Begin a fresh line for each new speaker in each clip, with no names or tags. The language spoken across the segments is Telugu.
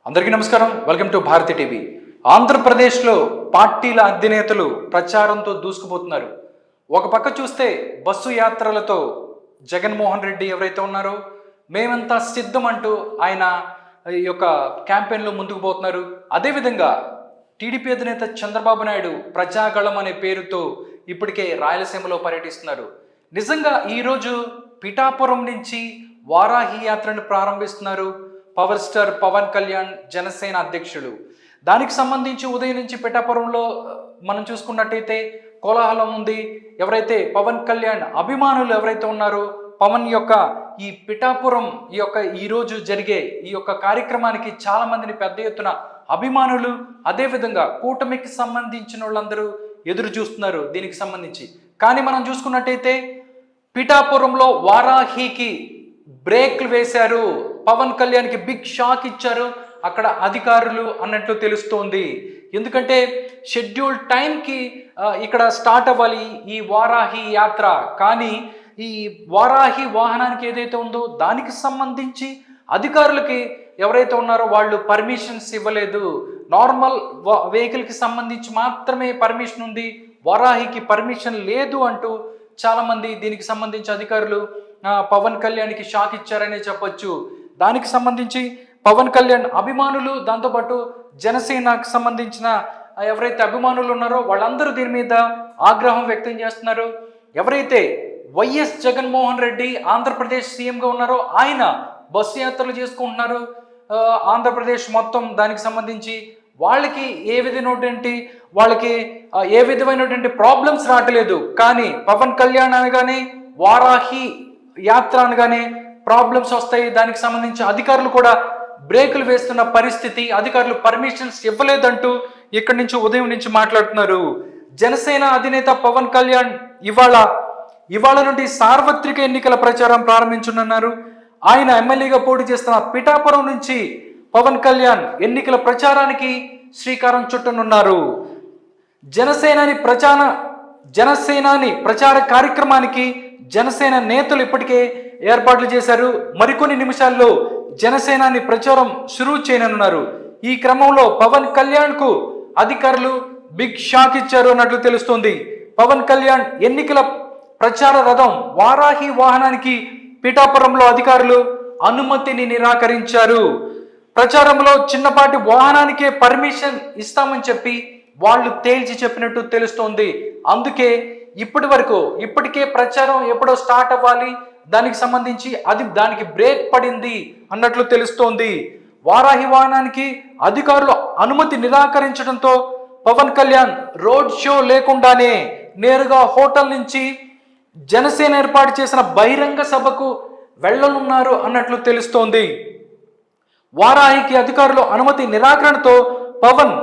అందరికీ నమస్కారం. Welcome to Bharati TV. ఆంధ్రప్రదేశ్లో పార్టీల అధినేతలు ప్రచారంతో దూసుకుపోతున్నారు. ఒక పక్క చూస్తే బస్సు యాత్రలతో జగన్మోహన్ రెడ్డి ఎవరైతే ఉన్నారో మేమంతా సిద్ధం అంటూ ఆయన ఈ యొక్క క్యాంపెయిన్లో ముందుకు పోతున్నారు. అదేవిధంగా టీడీపీ అధినేత చంద్రబాబు నాయుడు ప్రజాగళం అనే పేరుతో ఇప్పటికే రాయలసీమలో పర్యటిస్తున్నారు. నిజంగా ఈరోజు పిఠాపురం నుంచి వారాహి యాత్రను ప్రారంభిస్తున్నారు పవర్ స్టార్ పవన్ కళ్యాణ్, జనసేన అధ్యక్షుడు. దానికి సంబంధించి ఉదయం నుంచి పిఠాపురంలో మనం చూసుకున్నట్టయితే కోలాహలం ఉంది. ఎవరైతే పవన్ కళ్యాణ్ అభిమానులు ఎవరైతే ఉన్నారో పవన్ యొక్క ఈ పిఠాపురం ఈరోజు జరిగే ఈ యొక్క కార్యక్రమానికి చాలా మందిని పెద్ద ఎత్తున అభిమానులు, అదేవిధంగా కూటమికి సంబంధించిన వాళ్ళందరూ ఎదురు చూస్తున్నారు దీనికి సంబంధించి. కానీ మనం చూసుకున్నట్టయితే పిఠాపురంలో వారాహికి బ్రేక్లు వేశారు. పవన్ కళ్యాణ్కి బిగ్ షాక్ ఇచ్చారు అక్కడ అధికారులు అన్నట్లు తెలుస్తోంది. ఎందుకంటే షెడ్యూల్ టైంకి ఇక్కడ స్టార్ట్ అవ్వాలి ఈ వారాహి యాత్ర. కానీ ఈ వారాహి వాహనానికి ఏదైతే ఉందో దానికి సంబంధించి అధికారులకి ఎవరైతే ఉన్నారో వాళ్ళు పర్మిషన్స్ ఇవ్వలేదు. నార్మల్ వెహికల్కి సంబంధించి మాత్రమే పర్మిషన్ ఉంది, వారాహికి పర్మిషన్ లేదు అంటూ చాలామంది దీనికి సంబంధించి అధికారులు పవన్ కళ్యాణ్కి షాక్ ఇచ్చారనే చెప్పొచ్చు. దానికి సంబంధించి పవన్ కళ్యాణ్ అభిమానులు, దాంతోపాటు జనసేనకు సంబంధించిన ఎవరైతే అభిమానులు ఉన్నారో వాళ్ళందరూ దీని మీద ఆగ్రహం వ్యక్తం చేస్తున్నారు. ఎవరైతే వైఎస్ జగన్మోహన్ రెడ్డి ఆంధ్రప్రదేశ్ సీఎంగా ఉన్నారో ఆయన బస్సు యాత్రలు చేసుకుంటున్నారు ఆంధ్రప్రదేశ్ మొత్తం. దానికి సంబంధించి వాళ్ళకి ఏ విధమైనటువంటి ప్రాబ్లమ్స్ రావట్లేదు. కానీ పవన్ కళ్యాణ్ అనగానే, వారాహి యాత్ర అనగానే ప్రాబ్లమ్స్ వస్తాయి. దానికి సంబంధించి అధికారులు కూడా బ్రేకులు వేస్తున్న పరిస్థితి, అధికారులు పర్మిషన్స్ ఇవ్వలేదంటూ ఇక్కడి నుంచి ఉదయం నుంచి మాట్లాడుతున్నారు. జనసేన అధినేత పవన్ కళ్యాణ్ ఇవాళ నుండి సార్వత్రిక ఎన్నికల ప్రచారం ప్రారంభించనున్నారు. ఆయన ఎమ్మెల్యేగా పోటీ చేస్తున్న పిఠాపురం నుంచి పవన్ కళ్యాణ్ ఎన్నికల ప్రచారానికి శ్రీకారం చుట్టనున్నారు. జనసేనాని ప్రచార కార్యక్రమానికి జనసేన నేతలు ఇప్పటికే ఏర్పాట్లు చేశారు. మరికొన్ని నిమిషాల్లో జనసేనాని ప్రచారం షురూ చేయనున్నారు. ఈ క్రమంలో పవన్ కళ్యాణ్కు అధికారులు బిగ్ షాక్ ఇచ్చారు అన్నట్లు తెలుస్తోంది. పవన్ కళ్యాణ్ ఎన్నికల ప్రచార రథం వారాహి వాహనానికి పిఠాపురంలో అధికారులు అనుమతిని నిరాకరించారు. ప్రచారంలో చిన్నపాటి వాహనానికే పర్మిషన్ ఇస్తామని చెప్పి వాళ్ళు తేల్చి చెప్పినట్టు తెలుస్తోంది. అందుకే ఇప్పటికే ప్రచారం ఎప్పుడో స్టార్ట్ అవ్వాలి, దానికి సంబంధించి దానికి బ్రేక్ పడింది అన్నట్లు తెలుస్తోంది. వారాహి వాహనానికి అధికారులు అనుమతి నిరాకరించడంతో పవన్ కళ్యాణ్ రోడ్ షో లేకుండానే నేరుగా హోటల్ నుంచి జనసేన ఏర్పాటు చేసిన బహిరంగ సభకు వెళ్ళనున్నారు అన్నట్లు తెలుస్తోంది. వారాహికి అధికారులు అనుమతి నిరాకరణతో పవన్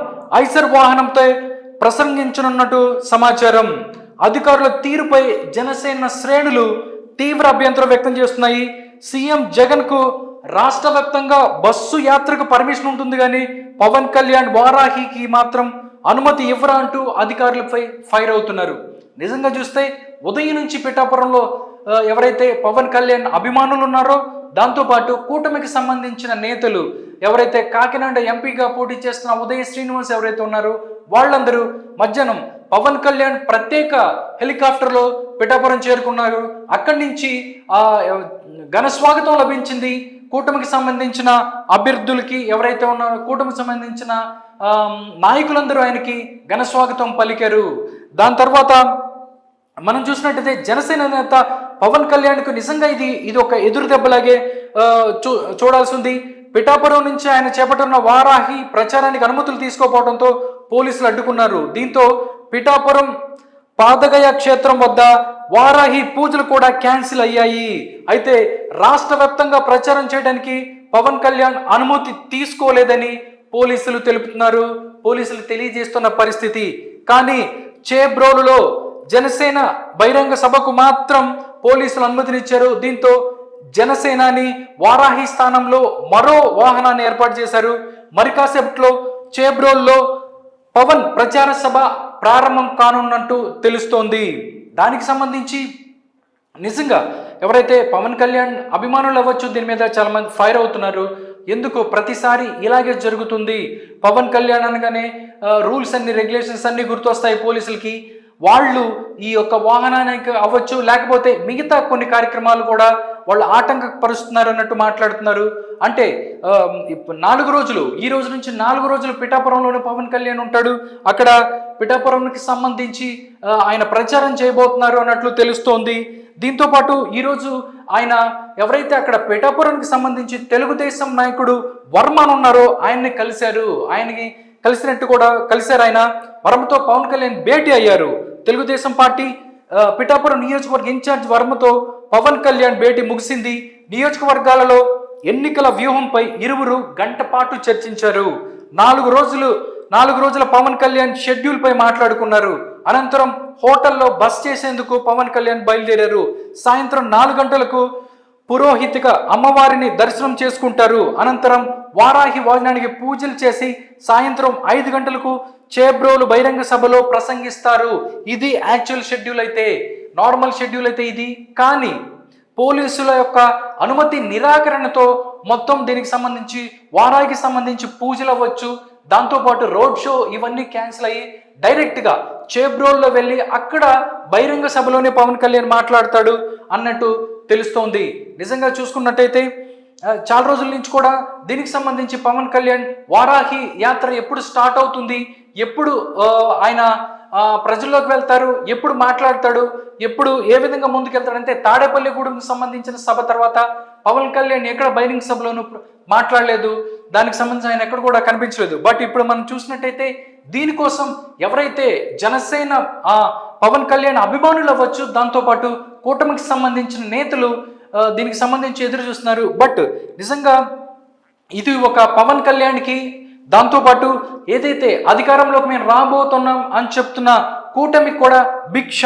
ఐసర్ వాహనంతో ప్రసంగించనున్నట్టు సమాచారం. అధికారుల తీరుపై జనసేన శ్రేణులు తీవ్ర అభ్యంతరం వ్యక్తం చేస్తున్నాయి. సీఎం జగన్ కు రాష్ట్ర వ్యాప్తంగా బస్సు యాత్రకు పర్మిషన్ ఉంటుంది, కానీ పవన్ కళ్యాణ్ వారాహికి మాత్రం అనుమతి ఇవ్వరా అంటూ అధికారులపై ఫైర్ అవుతున్నారు. నిజంగా చూస్తే ఉదయం నుంచి పిఠాపురంలో ఎవరైతే పవన్ కళ్యాణ్ అభిమానులు ఉన్నారో, దాంతోపాటు కూటమికి సంబంధించిన నేతలు ఎవరైతే కాకినాడ ఎంపీగా పోటీ చేస్తున్న ఉదయ శ్రీనివాస్ ఎవరైతే ఉన్నారో వాళ్ళందరూ మధ్యాహ్నం పవన్ కళ్యాణ్ ప్రత్యేక హెలికాప్టర్లో పిఠాపురం చేరుకున్నారు. అక్కడి నుంచి ఘన స్వాగతం లభించింది. కూటమికి సంబంధించిన అభ్యర్థులకి ఎవరైతే ఉన్నారో కూటమికి సంబంధించిన నాయకులందరూ ఆయనకి ఘన స్వాగతం పలికారు. దాని తర్వాత మనం చూసినట్టయితే జనసేన నేత పవన్ కళ్యాణ్కు నిజంగా ఇది ఒక ఎదురు దెబ్బలాగే చూడాల్సి ఉంది. పిఠాపురం నుంచి ఆయన చేపట్టిన వారాహి ప్రచారానికి అనుమతులు తీసుకోకపోవడంతో పోలీసులు అడ్డుకున్నారు. దీంతో పిఠాపురం పాదగయ క్షేత్రం వద్ద వారాహి పూజలు కూడా క్యాన్సిల్ అయ్యాయి. అయితే రాష్ట్ర వ్యాప్తంగా ప్రచారం చేయడానికి పవన్ కళ్యాణ్ అనుమతి తీసుకోలేదని పోలీసులు తెలుపుతున్నారు. పోలీసులు తెలియజేస్తున్న పరిస్థితి. కానీ చేబ్రోలులో జనసేన బహిరంగ సభకు మాత్రం పోలీసులు అనుమతినిచ్చారు. దీంతో జనసేనాని వారాహి స్థానంలో మరో వాహనాన్ని ఏర్పాటు చేశారు. మరి కాసేపట్లో చేబ్రోల్లో పవన్ ప్రచార సభ ప్రారంభం కానున్నట్టు తెలుస్తోంది. దానికి సంబంధించి నిజంగా ఎవరైతే పవన్ కళ్యాణ్ అభిమానులు అవ్వచ్చు, దీని మీద చాలా మంది ఫైర్ అవుతున్నారు. ఎందుకు ప్రతిసారి ఇలాగే జరుగుతుంది? పవన్ కళ్యాణ్ అనగానే రూల్స్ అన్ని రెగ్యులేషన్స్ అన్ని గుర్తొస్తాయి పోలీసులకి. వాళ్ళు ఈ యొక్క వాహనానికి అవ్వచ్చు, లేకపోతే మిగతా కొన్ని కార్యక్రమాలు కూడా వాళ్ళు ఆటంకపరుస్తున్నారు అన్నట్టు మాట్లాడుతున్నారు. అంటే 4 రోజులు, ఈ రోజు నుంచి 4 రోజులు పిఠాపురంలోనే పవన్ కళ్యాణ్ ఉంటాడు. అక్కడ పిఠాపురంకి సంబంధించి ఆయన ప్రచారం చేయబోతున్నారు అన్నట్లు తెలుస్తోంది. దీంతో పాటు ఈరోజు ఆయన ఎవరైతే అక్కడ పిఠాపురానికి సంబంధించి తెలుగుదేశం నాయకుడు వర్మన్ ఉన్నారో ఆయన్ని కలిశారు. ఆయనకి కలిశారు. ఆయన వర్మతో పవన్ కళ్యాణ్ భేటీ అయ్యారు. తెలుగుదేశం పార్టీ పిఠాపురం నియోజకవర్గ ఇన్ఛార్జ్ వర్మతో పవన్ కళ్యాణ్ భేటీ ముగిసింది. నియోజకవర్గాలలో ఎన్నికల వ్యూహంపై ఇరువురు గంట పాటు చర్చించారు. 4 రోజుల పవన్ కళ్యాణ్ షెడ్యూల్ పై మాట్లాడుకున్నారు. అనంతరం హోటల్లో బస్ చేసేందుకు పవన్ కళ్యాణ్ బయలుదేరారు. సాయంత్రం 4 గంటలకు పురోహితిక అమ్మవారిని దర్శనం చేసుకుంటారు. అనంతరం వారాహి వాహనానికి పూజలు చేసి సాయంత్రం 5 గంటలకు చేబ్రోలు బహిరంగ సభలో ప్రసంగిస్తారు. ఇది యాక్చువల్ షెడ్యూల్ అయితే, నార్మల్ షెడ్యూల్ అయితే ఇది. కానీ పోలీసుల యొక్క అనుమతి నిరాకరణతో మొత్తం దీనికి సంబంధించి వారాహికి సంబంధించి పూజలు అవ్వచ్చు, దాంతోపాటు రోడ్ షో ఇవన్నీ క్యాన్సిల్ అయ్యి డైరెక్ట్గా చేబ్రోల్లో వెళ్ళి అక్కడ బహిరంగ సభలోనే పవన్ కళ్యాణ్ మాట్లాడతాడు అన్నట్టు తెలుస్తోంది. నిజంగా చూసుకున్నట్టయితే చాలా రోజుల నుంచి కూడా దీనికి సంబంధించి పవన్ కళ్యాణ్ వారాహి యాత్ర ఎప్పుడు స్టార్ట్ అవుతుంది, ఎప్పుడు ఆయన ప్రజల్లోకి వెళ్తారు, ఎప్పుడు మాట్లాడతాడు, ఎప్పుడు ఏ విధంగా ముందుకెళ్తాడంటే తాడేపల్లిగూడెంకి సంబంధించిన సభ తర్వాత పవన్ కళ్యాణ్ ఎక్కడ బహిరంగ సభలోనూ మాట్లాడలేదు. దానికి సంబంధించి ఆయన ఎక్కడ కూడా కనిపించలేదు. బట్ ఇప్పుడు మనం చూసినట్టయితే దీనికోసం ఎవరైతే జనసేన పవన్ కళ్యాణ్ అభిమానులు అవ్వచ్చు, దాంతోపాటు కూటమికి సంబంధించిన నేతలు దీనికి సంబంధించి ఎదురు చూస్తున్నారు. బట్ నిజంగా ఇది ఒక పవన్ కళ్యాణ్కి, దాంతోపాటు ఏదైతే అధికారంలోకి మేము రాబోతున్నాం అని చెప్తున్న కూటమికి కూడా బిగ్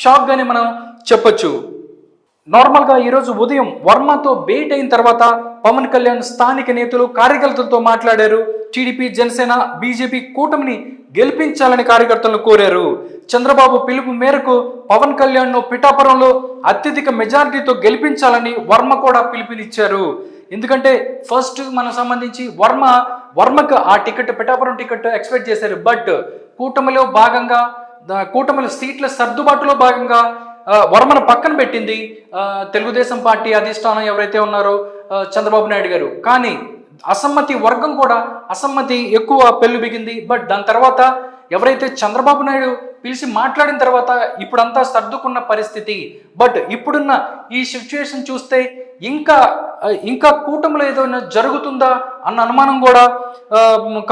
షాక్ గానే మనం చెప్పొచ్చు. నార్మల్గా ఈరోజు ఉదయం వర్మతో భేటీ అయిన తర్వాత పవన్ కళ్యాణ్ స్థానిక నేతలు కార్యకర్తలతో మాట్లాడారు. టీడీపీ, జనసేన, బీజేపీ కూటమిని గెలిపించాలని కార్యకర్తలను కోరారు. చంద్రబాబు పిలుపు మేరకు పవన్ కళ్యాణ్ను పిఠాపురంలో అత్యధిక మెజారిటీతో గెలిపించాలని వర్మ కూడా పిలుపునిచ్చారు. ఎందుకంటే ఫస్ట్ మనం సంబంధించి వర్మకు ఆ టికెట్, పిఠాపురం టికెట్ ఎక్స్పెక్ట్ చేశారు. బట్ కూటమిలో సీట్ల సర్దుబాటులో భాగంగా వర్మను పక్కన పెట్టింది తెలుగుదేశం పార్టీ అధిష్టానం ఎవరైతే ఉన్నారో చంద్రబాబు నాయుడు గారు. కానీ అసమ్మతి వర్గం కూడా అసమ్మతి ఎక్కువ పెళ్ళుబిగింది. బట్ దాని తర్వాత ఎవరైతే చంద్రబాబు నాయుడు పిలిచి మాట్లాడిన తర్వాత ఇప్పుడంతా సర్దుకున్న పరిస్థితి. బట్ ఇప్పుడున్న ఈ సిచ్యువేషన్ చూస్తే ఇంకా కూటమిలో ఏదైనా జరుగుతుందా అన్న అనుమానం కూడా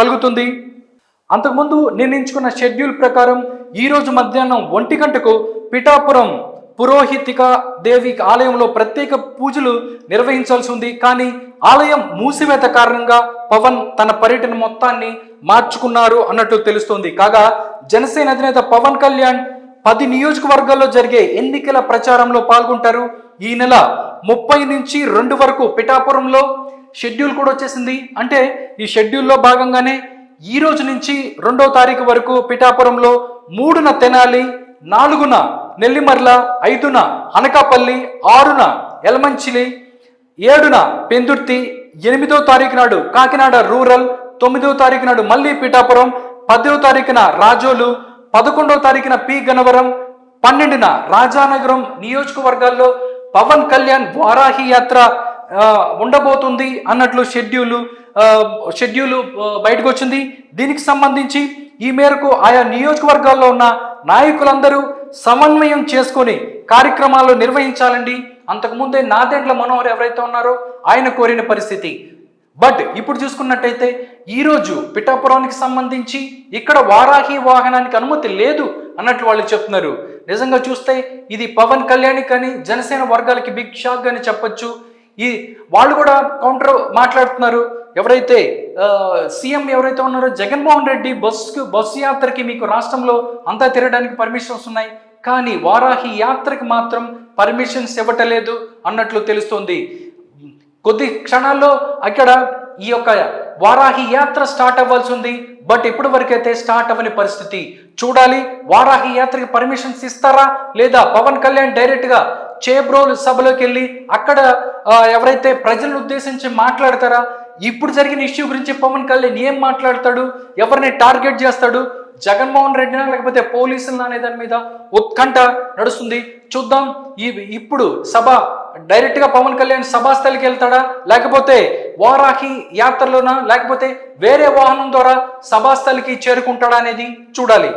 కలుగుతుంది. అంతకుముందు నిర్ణయించుకున్న షెడ్యూల్ ప్రకారం ఈరోజు మధ్యాహ్నం 1 గంటకు పిఠాపురం పురోహితిక దేవి ఆలయంలో ప్రత్యేక పూజలు నిర్వహించాల్సి ఉంది. కానీ ఆలయం మూసివేత కారణంగా పవన్ తన పర్యటన మొత్తాన్ని మార్చుకున్నారు అన్నట్టు తెలుస్తోంది. కాగా జనసేన అధినేత పవన్ కళ్యాణ్ 10 నియోజకవర్గాల్లో జరిగే ఎన్నికల ప్రచారంలో పాల్గొంటారు. ఈ నెల 30 నుంచి 2 వరకు పిఠాపురంలో షెడ్యూల్ కూడా వచ్చేసింది. అంటే ఈ షెడ్యూల్లో భాగంగానే ఈ రోజు నుంచి 2వ తారీఖు వరకు పిఠాపురంలో, 3న తెనాలి, 4న నెల్లిమర్ల, 5న అనకాపల్లి, 6న యలమంచిలి, 7న పెందుర్తి, 8వ తారీఖు నాడు కాకినాడ రూరల్, 9వ తారీఖు నాడు మళ్ళీ పిఠాపురం, 10వ తారీఖున రాజోలు, 11వ తారీఖున పి గన్నవరం, 12న రాజానగరం నియోజకవర్గాల్లో పవన్ కళ్యాణ్ వారాహి యాత్ర ఉండబోతుంది అన్నట్లు షెడ్యూల్ బయటకు వచ్చింది. దీనికి సంబంధించి ఈ మేరకు ఆయా నియోజకవర్గాల్లో ఉన్న నాయకులందరూ సమన్వయం చేసుకొని కార్యక్రమాలు నిర్వహించాలండి. అంతకుముందే నాదెండ్ల మనోహర్ ఎవరైతే ఉన్నారో ఆయన కోరిన పరిస్థితి. బట్ ఇప్పుడు చూసుకున్నట్టయితే ఈరోజు పిఠాపురానికి సంబంధించి ఇక్కడ వారాహి వాహనానికి అనుమతి లేదు అన్నట్లు వాళ్ళు చెప్తున్నారు. నిజంగా చూస్తే ఇది పవన్ కళ్యాణ్ కానీ జనసేన వర్గాలకి బిగ్ షాక్ అని చెప్పొచ్చు. వాళ్ళు కూడా కౌంటర్ మాట్లాడుతున్నారు. ఎవరైతే సీఎం ఎవరైతే ఉన్నారో జగన్మోహన్ రెడ్డి బస్సు యాత్రకి మీకు రాష్ట్రంలో అంతా తిరగడానికి పర్మిషన్స్ ఉన్నాయి, కానీ వారాహి యాత్రకి మాత్రం పర్మిషన్స్ ఇవ్వటలేదు అన్నట్లు తెలుస్తోంది. కొద్ది క్షణాల్లో అక్కడ ఈ యొక్క వారాహి యాత్ర స్టార్ట్ అవ్వాల్సి ఉంది. బట్ ఇప్పటి వరకైతే స్టార్ట్ అవ్వని పరిస్థితి. చూడాలి వారాహి యాత్రకి పర్మిషన్స్ ఇస్తారా లేదా పవన్ కళ్యాణ్ డైరెక్ట్గా చేబ్రోలు సభలోకి వెళ్ళి అక్కడ ఎవరైతే ప్రజలను ఉద్దేశించి మాట్లాడతారా, ఇప్పుడు జరిగిన ఇష్యూ గురించి పవన్ కళ్యాణ్ ఏం మాట్లాడతాడు, ఎవరిని టార్గెట్ చేస్తాడు, జగన్మోహన్ రెడ్డినా లేకపోతే పోలీసులనా అనే దాని మీద ఉత్కంఠ నడుస్తుంది. చూద్దాం. ఇప్పుడు సభ డైరెక్ట్ గా పవన్ కళ్యాణ్ సభాస్థలికి వెళ్తాడా, లేకపోతే వారాహి యాత్రలోనా, లేకపోతే వేరే వాహనం ద్వారా సభాస్థలికి చేరుకుంటాడా అనేది చూడాలి.